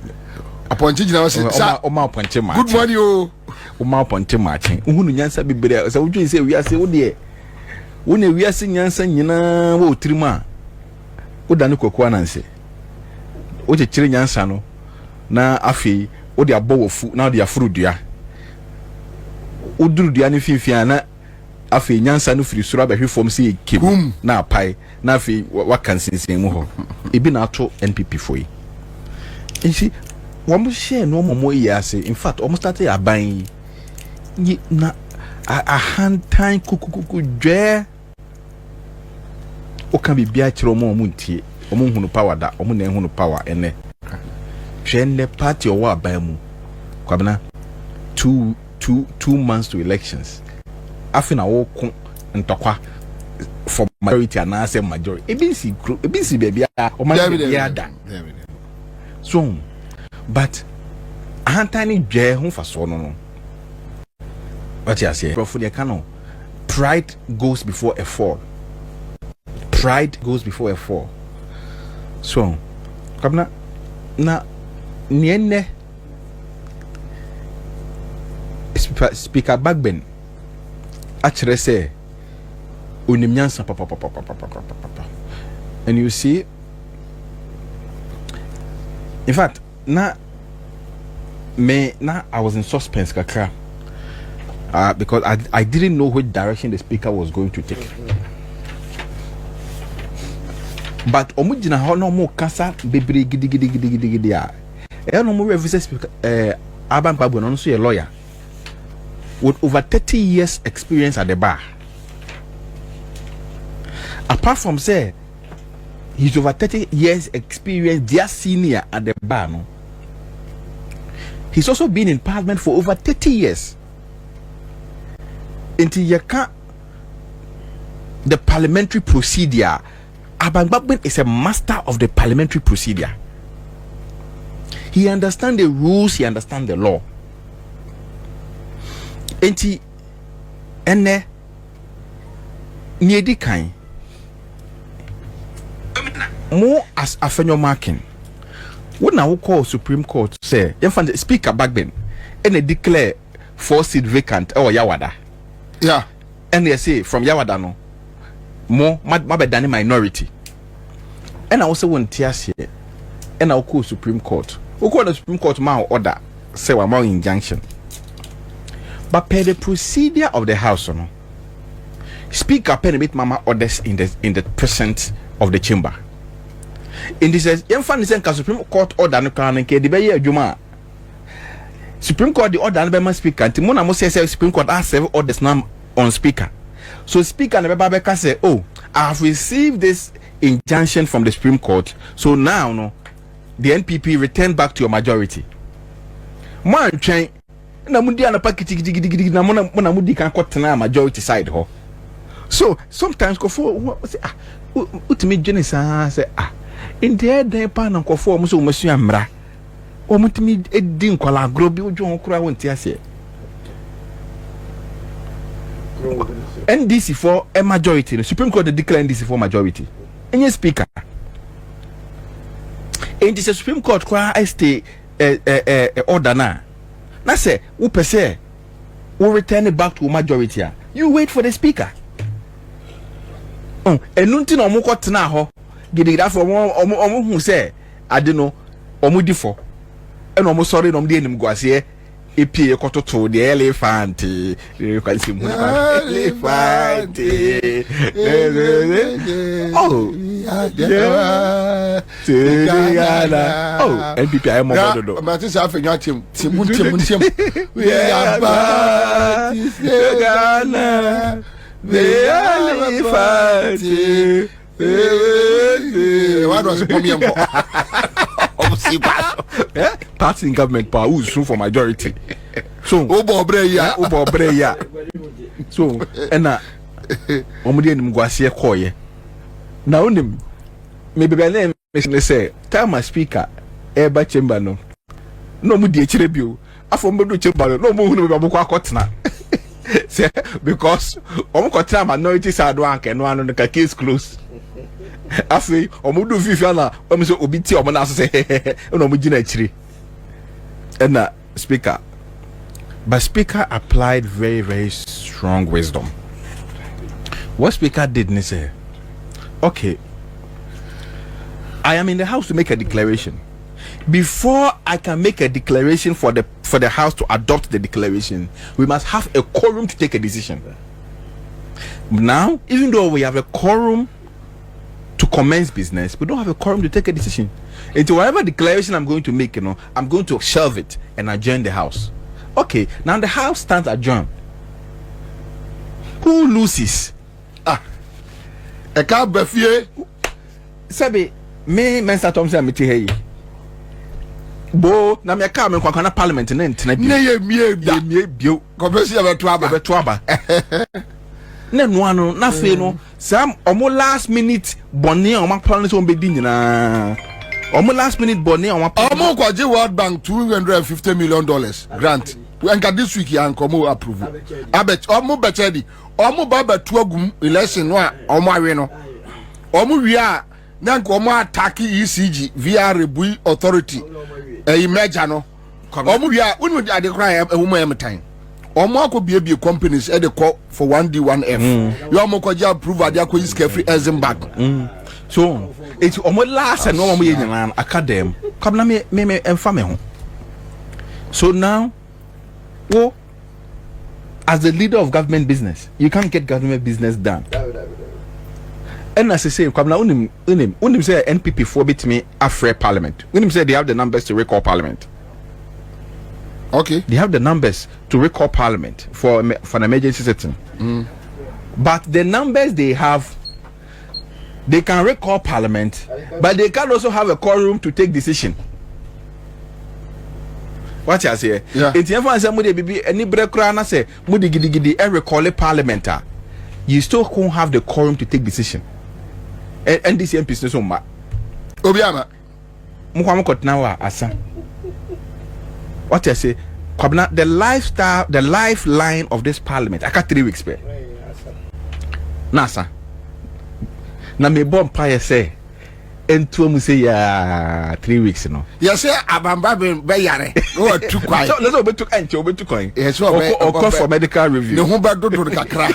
appointed now, good morning, you. Uma ponte marching. Unyansa baby, so would you say we are so dear? When we are seeing Yansan, Yana, wo trima. Udanu Kokwananse. Oje chiri Yansano. Na afi, odi abo fu, na odi afuru dia. Udru dia ni fifiana. Afi Yansano free surabe hu form si kim. Na pai. Na afi wakansinsin mu ho. Ebi na ato NPP foi. Ensi, wamu share no mo yase. In fact, almost started aban yi na a hand time kukukuku dwe. O can be biachiro mo muntie omo hunu power da omo na hunu power ene hwenne party o wa ban mu kwabena 2 months to elections afina wo ko ntokwa for majority and I say majority. ABC baby, or my baby. So, but Anthony J. Home for so no. What you say? For the canon, pride goes before a fall. Pride goes before a fall. So, come na nienne speaker Bagben actually say unimnyansa papa. And you see, in fact, I was in suspense kakra. Because I didn't know which direction the speaker was going to take. But omujina ho no mo kasa bebre gidi a. No mo revisit speaker Aban Pabwe no so a lawyer with over 30 years experience at the bar. Apart from say he's over 30 years experience, dear senior at the bar, no. He's also been in parliament for over 30 years. Until you can't the parliamentary procedure. Aban Pabwe is a master of the parliamentary procedure. He understands the rules, he understands the law. Enti ene niedi kan more as afenyo marking. What now we call Supreme Court say you find the speaker back then and they declare 4 seat vacant or Yawada. Yeah. And they say from Yawada no more than minority. And I also want to here and I'll call Supreme Court. We call the Supreme Court now order say we're more injunction. But per the procedure of the house, no, speaker pen mama orders in the presence of the chamber. In this says, Supreme Court order no can the be juma. Supreme Court the order no speaker. Timona mo say Supreme Court has 7 orders now on speaker. So speaker never can say, oh, I have received this injunction from the Supreme Court. So now no, the NPP return back to your majority. Man train. Na mudi ana pakiti na mona mudi kan kwatena majority side ho. So sometimes kofo say utimi jenisa say in there den pa na kofo mo so masu amra o mutimi edi nkwala agro bi ojo nkura wonti ase NDC for a majority. The Supreme Court declare NDC for majority. Any speaker in the Supreme Court kwa stay order na na say who per se will return it back to majority. You wait for the speaker. And nunti no mo kwatena ho gidi that for omo hu say ade no omo di for and omo sorry no de enim guase epie kototo the elephant kwalisi mu elephant oh NPP I am do but this afenya tim we are back Ghana the elephant what was party in government power who is for majority. So Obobreya. So and omudi enim gwase koye. Na onim maybe be name say time speaker eba chamber no. No mu die kire bio. Afọ mbedo chamber no mo hunu be boko akotena. Say because omukotena minority side one ke no anu ka case close. Afi omudu fifi na omi so obi ti omo na so say no mo gina akire. And speaker, but speaker applied very, very strong wisdom. What speaker did he say, okay, I am in the house to make a declaration. Before I can make a declaration for the house to adopt the declaration, we must have a quorum to take a decision. Now, even though we have a quorum to commence business, we don't have a quorum to take a decision. Into whatever declaration I'm going to make, I'm going to shelve it and adjourn the house. Okay, now the house stands adjourned. Who loses? A car befie. Sabi, me Mr. Thompson meti hey. Bo na me car me kwa parliament na ntina bi. Na ye mie bio. Konfesi ya beto aba. ne no ano na fe no sam omo last minute bone o ma plan so be di nyina omo last minute bone o ma omo kwaje World Bank $250 million grant enka this week ya nkomo approve abet omo betedi omo baba tuagum election no a omo awe no omo wi a na nkomo attack ECG via Rebui authority merger no omo wi a unu ade kra e wo mo time omo akobie companies e dey call for 1D 1F you omo kwaje approve ade akoyi scafree Eisenberg so it's omo last and omo ye nyina academ kabna me emfa me ho. So now as the leader of government business, you can't get government business done. And as I say, unim say NPP for bit me after parliament. Unim say they have the numbers to recall parliament. Okay. They have the numbers to recall parliament for an emergency sitting. But the numbers they have, they can recall parliament, but they can also have a quorum to take decision. What you say? It's everyone say mudi bibi any brekra na say mudi gidi e recall parliament. You still can't have the quorum to take decision. And this MPs so ma. Obiama. Mukwamu kotnawa asa. What you say? Kwabna the lifeline of this parliament. I got 3 weeks pe. Nasa. Na me bomb pa say. Entu mu say ya 3 weeks no. You say abamba be yare. O too quiet. So let's obetu coin. Yes, o call for medical review. The humba do kakra.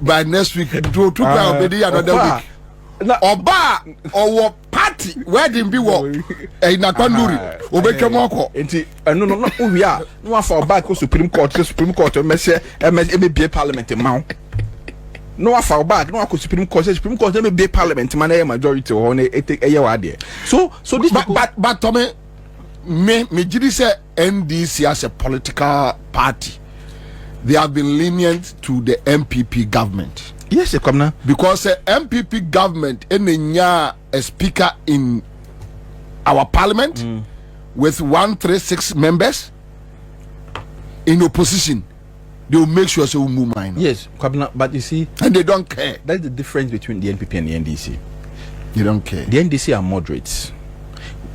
By next week do too quiet obedi another week. Na oba owo party wedding bi wo na kwanduri obetwa moko. Enti no we are no for back to Supreme Court me say MBA parliament ma. No fall back no akọ Supreme Court me be parliament man e majority ho na eye wa de so this but Tommy me jidi say NDC as a political party they have been lenient to the MPP government. Yes, because MPP government enya a speaker in our parliament with 136 members in opposition. They will make sure we move mine. Yes, but you see, and they don't care. That's the difference between the NPP and the NDC. They don't care. The NDC are moderates.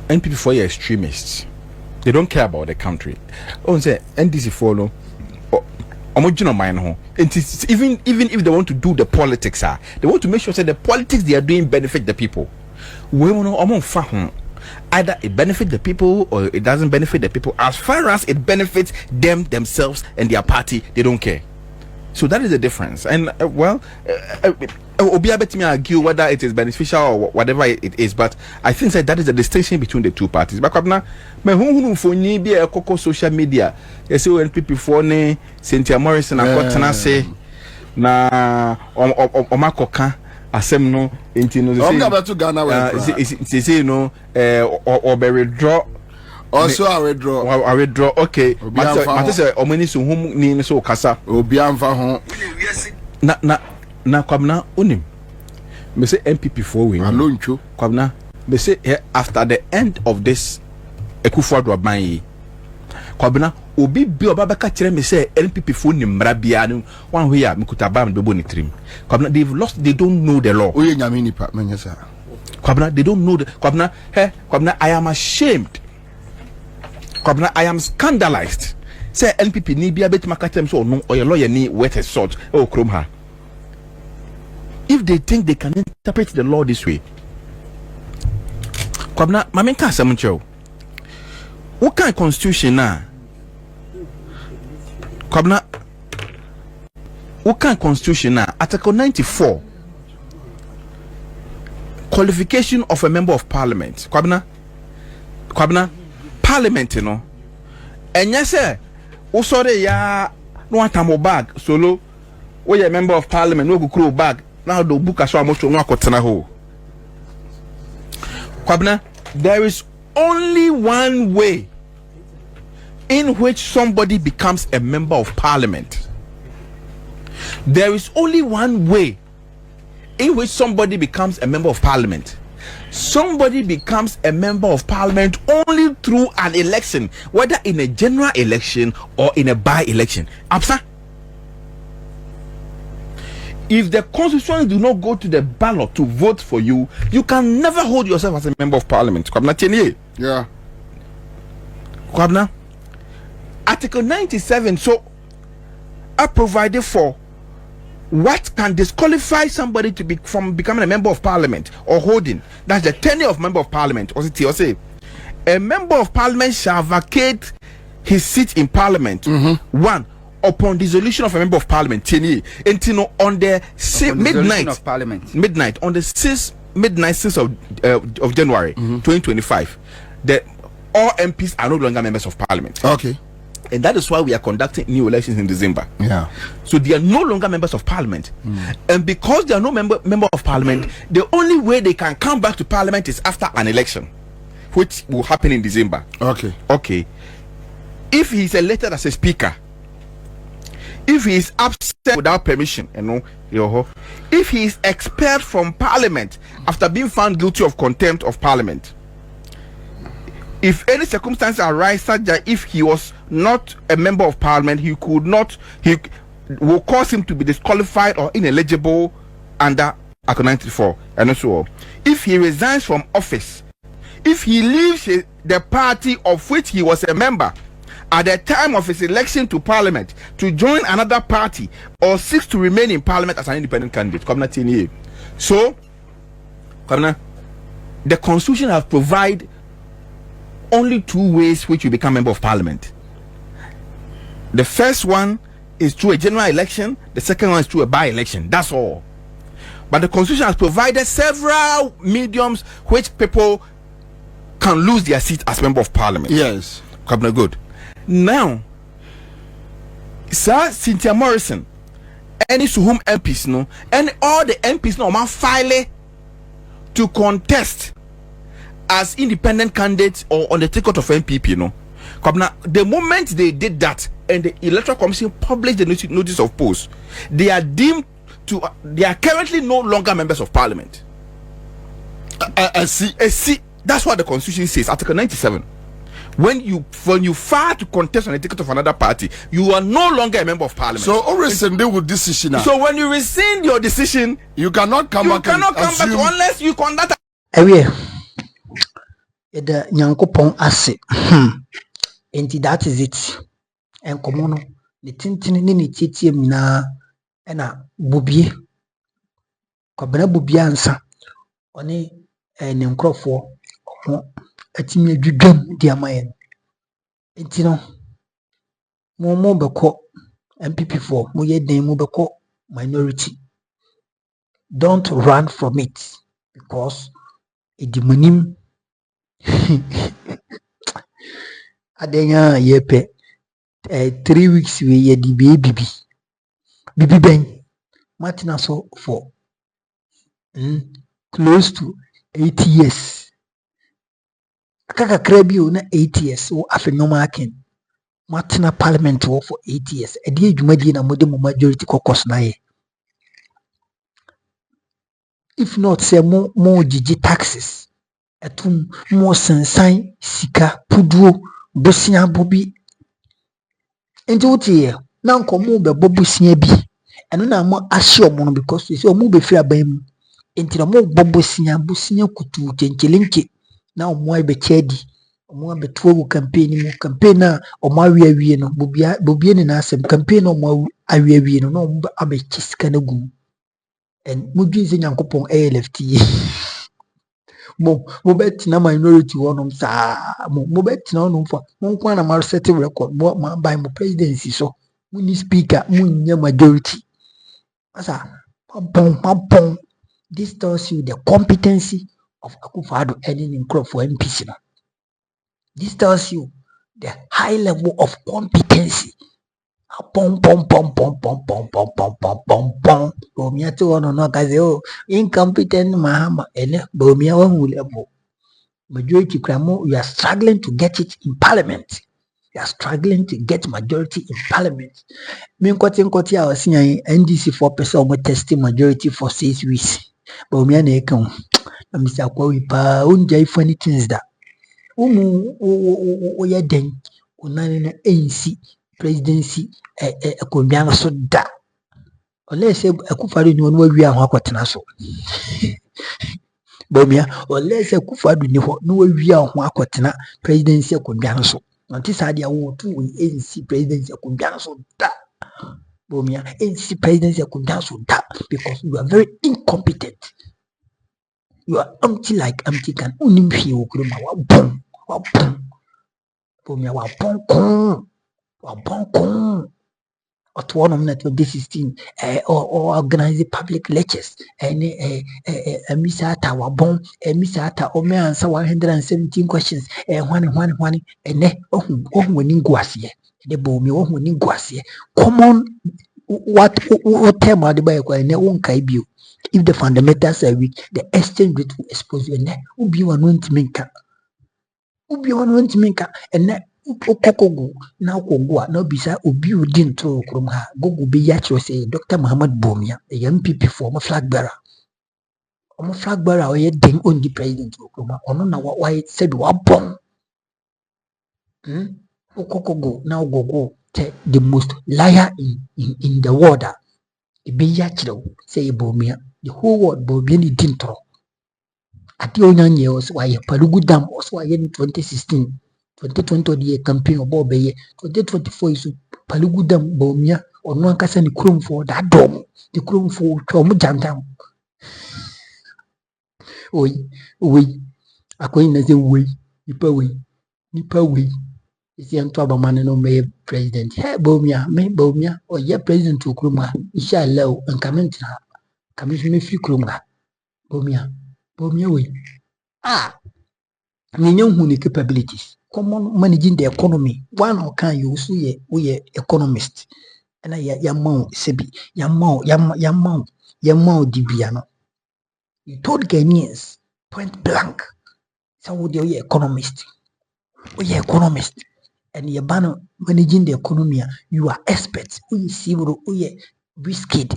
NPP for you extremists. They don't care about the country. Oh, say NDC follow. Even if they want to do the politics, they want to make sure that the politics they are doing benefit the people. Either it benefits the people or it doesn't benefit the people. As far as it benefits them themselves and their party, they don't care. So that is the difference. And Obi abet me argue whether it is beneficial or whatever it is, but I think that is the distinction between the two parties. But now, me who for ni be a coco social media. You see when people for ne Cynthia Morrison akotena say na omakoka asem no enti no say no or be withdraw also I withdraw okay mate say omani so hum ni so kasa obi amfa ho na kwabna unim me say MPP for we aloncho kwabna me say after the end of this Ekufuado ban yi kwabna obi bi obabeka kire me say NPP for ni mra bia no wan ho ya mekuta bam do boni trim kwabna they don't know the law oye nyame nipa menyesa kwabna they don't know the kwabna I am ashamed kwabna I am scandalized say NPP ni bia betima ka kire me so no oye lawyer ni wet a sort o krom ha. If they think they can interpret the law this way, kwabna mamenka samuncho what kind of constitution na kwabna what kind of constitution na article 94 qualification of a member of parliament kwabna parliament no enye se wo sore ya no atamo bag solo wo ye member of parliament no gukuru bag now the book as almost no akotena ho kwabna there is only one way in which somebody becomes a member of parliament. There is only one way in which somebody becomes a member of parliament. Somebody becomes a member of parliament only through an election, whether in a general election or in a by-election. Absa. if the constituents do not go to the ballot to vote for you, you can never hold yourself as a member of parliament. Yeah. Kwabna, Article 97, so I provided for what can disqualify somebody to be from becoming a member of parliament or holding. That's the tenure of member of parliament. Or say, a member of parliament shall vacate his seat in parliament. One, upon dissolution of a member of parliament. 10 years. And on the midnight of parliament. Midnight on the 6th of January 2025. All MPs are no longer members of parliament. Okay. And that is why we are conducting new elections in December. Yeah. So they are no longer members of parliament. And because they are no member of parliament, the only way they can come back to parliament is after an election, which will happen in December. Okay. Okay. If he is elected as a speaker, if he is absent without permission, if he is expelled from parliament after being found guilty of contempt of parliament, if any circumstances arise such that if he was not a member of parliament, he will cause him to be disqualified or ineligible under Article 94. And so, if he resigns from office, if he leaves the party of which he was a member at the time of his election to parliament to join another party or seeks to remain in parliament as an independent candidate, so the constitution has provided only two ways which you become member of parliament. The first one is through a general election, the second one is through a by-election. That's all. But the constitution has provided several mediums which people can lose their seat as member of parliament. Yes. Good. Now, Sir Cynthia Morrison, any Suhum MPs, no, and all the MPs no man file to contest as independent candidates or on the ticket of MPP, the moment they did that and the Electoral Commission published the notice of post, they are currently no longer members of parliament. I see. That's what the constitution says, Article 97. When you file to contest on the ticket of another party, you are no longer a member of parliament. So rescind with decision now. So when you rescind your decision, you cannot come back unless you conduct the Yankopon ase. And that is it. And come on, the tintin ni titi mina ena bubie. Kwabena bubie ansa. Oni ne nkrofo atimi adwudwam di amayen. Enti no mo beko MPP4 mo ye den mo beko minority. Don't run from it because edimanim adenya yepe 3 weeks we ye di bibi ben Martina so for close to 8 years akaka krabio na 8 years wo afenoma aken Martina parliament wo for 8 years e di adwumadi na mode majority caucus na ye. If not say more gigi taxes etum mo sensan sika puduo bosia bobi enti wotie na nkomo be bobosia bi eno na mo ahye omo no because say omo be fira ban mu enti na mo bobosia kutu chenchelenke na omo ai be chedi omo be tuwo campaign mu campaign na omo awie no bobia ni na asem campaign na omo awie no na omo abe chisika na gum and mudwinze nyankopon ALFT mo betina minority wonom sa mo betina wonom fa mo kwa na mar set record mo by mo presidency so muni speaker munya majority asa pom. This tells you the competency of Akufo-Addo earning for MPC now. This tells you the high level of competency. Pom. Bomia to one no kaze incompetent mahama ele bomia wa level. Majority kramo, you are struggling to get it in parliament. You are struggling to get majority in parliament. Me nkoti a wasinya NDC 4% omo testing majority for 6 weeks. Bomia na ekon. Na misa kwa wipa unja if anything that. Oya den onane na ANC presidency konbiana so da unless Akufo-Addo ni ono awie ahụ akɔtena so Bomia unless Akufo-Addo ni hɔ no awie ahụ akɔtena presidency akonnwa no so nti saa deɛ wo to ANC presidency akonnwa no so da Bomia ANC presidency akonnwa no so da because you are very incompetent. You are empty like empty can. Unim hwee wo kurom a wabɔn Bomia wabɔn kon at one of 2016 or organize public lectures and misata wabon misata o me answer 117 questions one and when guasie the bomi when guasie common what term are the by ne won kai bio if the fundamentals are weak the exchange rate will expose you ne ubi one won't minka and Okokogo na Kogwa no bisa obi udi nto krom ha gogo be ya kiro say Dr. Muhammad Bomia a MPP for my flag bearer o ye den on the president krom ono na why said wabon Okokogo na gogo the most liar in the world e be ya kiro say Bomia the whole world Bomia ni dintro ati onanye was why Palugu Dam was why in 2016 2020 the campaign of Bob 2024 is Palugu Dam Bomia or no kasa ni kurom for that dom the kurom for tom jantam we akoyin na say we nipa we is yan to abamane no me president hey Bomia or ye president to kurom ha inshallah and comment na commission fi kurom ha Bomia we Minyo hu ni capabilities. Common managing the economy. One or can you see we economist. And I yamau sebi yamau dibiano. You told Ghanaians point blank. So would you economist? We economist. And you ban managing the economy. You are experts. We civil. We risky.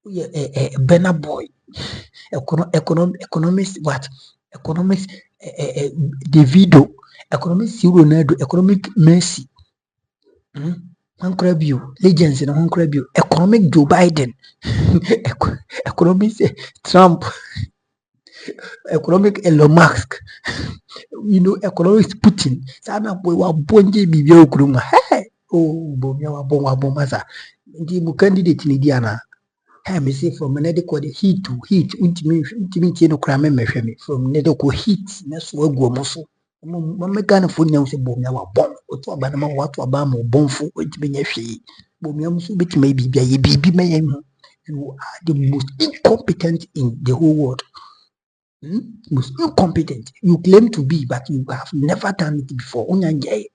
We a banner boy. Economist what? Economics Davido, economic Ronaldo, economic Messi, legends in economic Joe Biden, economic Trump, economic Elon Musk, economic Putin. Sana boy wa bonje bibia okuruma. Hey, bomia wa bomasa. Ndi mu candidate ni diana. Hey, me say from another called heat to heat. Ultimate no crime me from another called heat. Na so egu omoso. Mama Ghana phone na say bomia wa bom. Oto abana ma watu abama bomfo. Ultimate nya hwe. Bomia muso betima bibia ye bibi me yem. You are the most incompetent in the whole world. Most incompetent. You claim to be, but you have never done it before. Onya nje.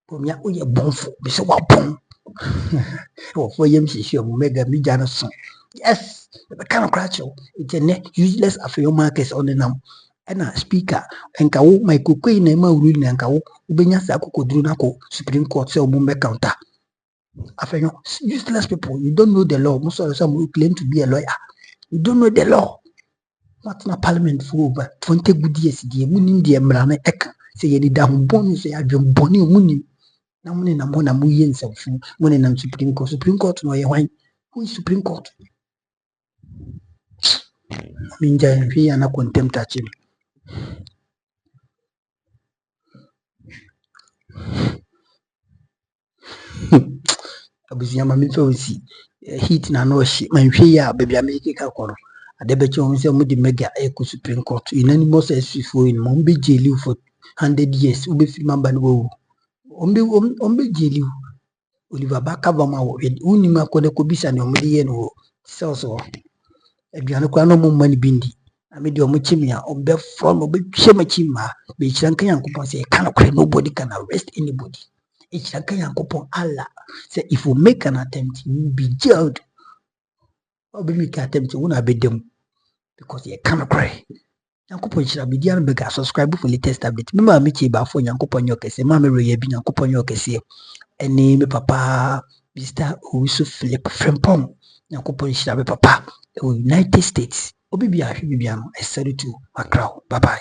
Bomia oye bomfo. Be say wa bom. For mega mijana son. Yes, the kind of crash. It's a useless affair markets on the num. And a speaker and kawo my cocoa in a rule and kawo ubenya sako kodrunako Supreme Court say mumbe counter. After useless people, you don't know the law. Most of some who claim to be a lawyer, you don't know the law. What's na parliament for over 20 good years? The munim the embrane eka say ye did down bonus say I've been bonny munim. Na mune na mona mu yen semfu mune na Supreme Court no ye hwan who is Supreme Court minja hwi ana contempt achi abusia ma mi so si heat na no hye man hwe ya baby ameke ka kono adebeche on se mu di mega eku Supreme Court unanimous SC4 in mo be jail for 100 years ube fi mamba no ombe jeli Oliver Bakavama unima kone kubisa ni omudi yenu so aduane kwa no mo mani bindi amedi omuchimia ombe from obe chema chima be chiranka yankopon say can nobody can arrest anybody e chiranka yankopon Allah say if you make an attempt you will be jailed obe make attempt una bedem because you can cry Yankopon shira bidian bega subscribe for latest update me ma me chi ba fo Yankopon yokese ma me roye bi Yankopon yokese eni me papa Mr. Owusu Philip Frimpong Yankopon shira be papa United States obi bia hwe bibia no I salute you Accra bye bye.